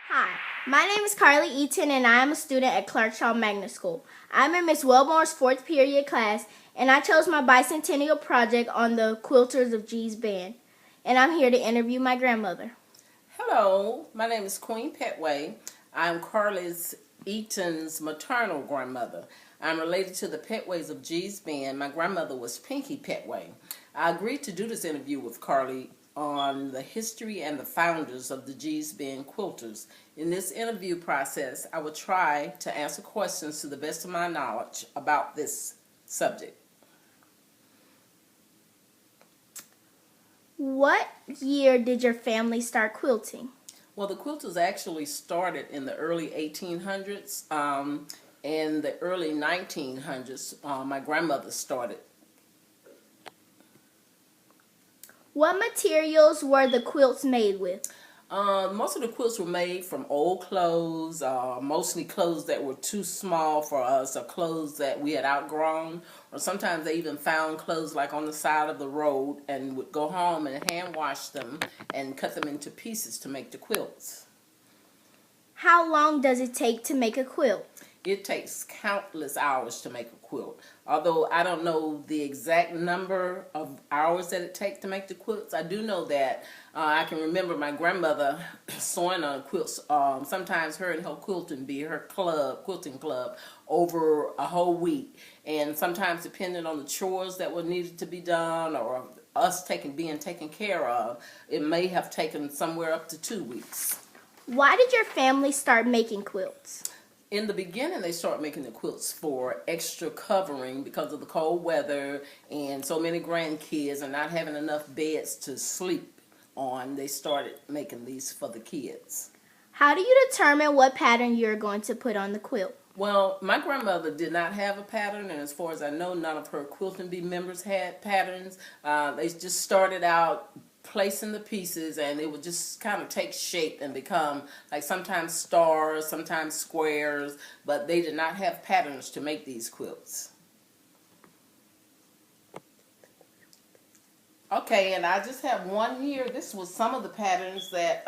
Hi, my name is Carly Eaton and I am a student at Clarkshaw Magnet School. I'm in Miss Wellmore's 4th period class and I chose my bicentennial project on the Quilters of G's band. And I'm here to interview my grandmother. Hello, my name is Queen Pettway. I'm Carly's Eaton's maternal grandmother. I'm related to the Pettways of G's band. My grandmother was Pinky Pettway. I agreed to do this interview with Carly on the history and the founders of the G's band Quilters. In this interview process, I will try to answer questions to the best of my knowledge about this subject. What year did your family start quilting? Well, the Quilters actually started in the early 1800s. In the early 1900s, my grandmother started. What materials were the quilts made with? Most of the quilts were made from old clothes, mostly clothes that were too small for us, or clothes that we had outgrown, or sometimes they even found clothes like on the side of the road and would go home and hand wash them and cut them into pieces to make the quilts. How long does it take to make a quilt? It takes countless hours to make a quilt. Although I don't know the exact number of hours that it takes to make the quilts, I do know that I can remember my grandmother sewing on quilts. Sometimes her and her quilting quilting club, over a whole week. And sometimes depending on the chores that were needed to be done or us being taken care of, it may have taken somewhere up to 2 weeks. Why did your family start making quilts? In the beginning, they started making the quilts for extra covering because of the cold weather and so many grandkids and not having enough beds to sleep on. They started making these for the kids. How do you determine what pattern you're going to put on the quilt? Well, my grandmother did not have a pattern, and as far as I know, none of her quilting bee members had patterns. They just started out placing the pieces, and it would just kind of take shape and become like sometimes stars, sometimes squares, but they did not have patterns to make these quilts. Okay, and I just have one here. This was some of the patterns that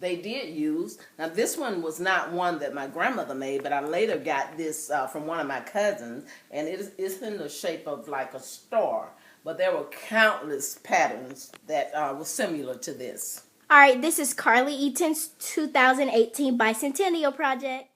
they did use. Now this one was not one that my grandmother made, but I later got this from one of my cousins, and it's in the shape of like a star. But there were countless patterns that were similar to this. All right, this is Carly Eaton's 2018 Bicentennial Project.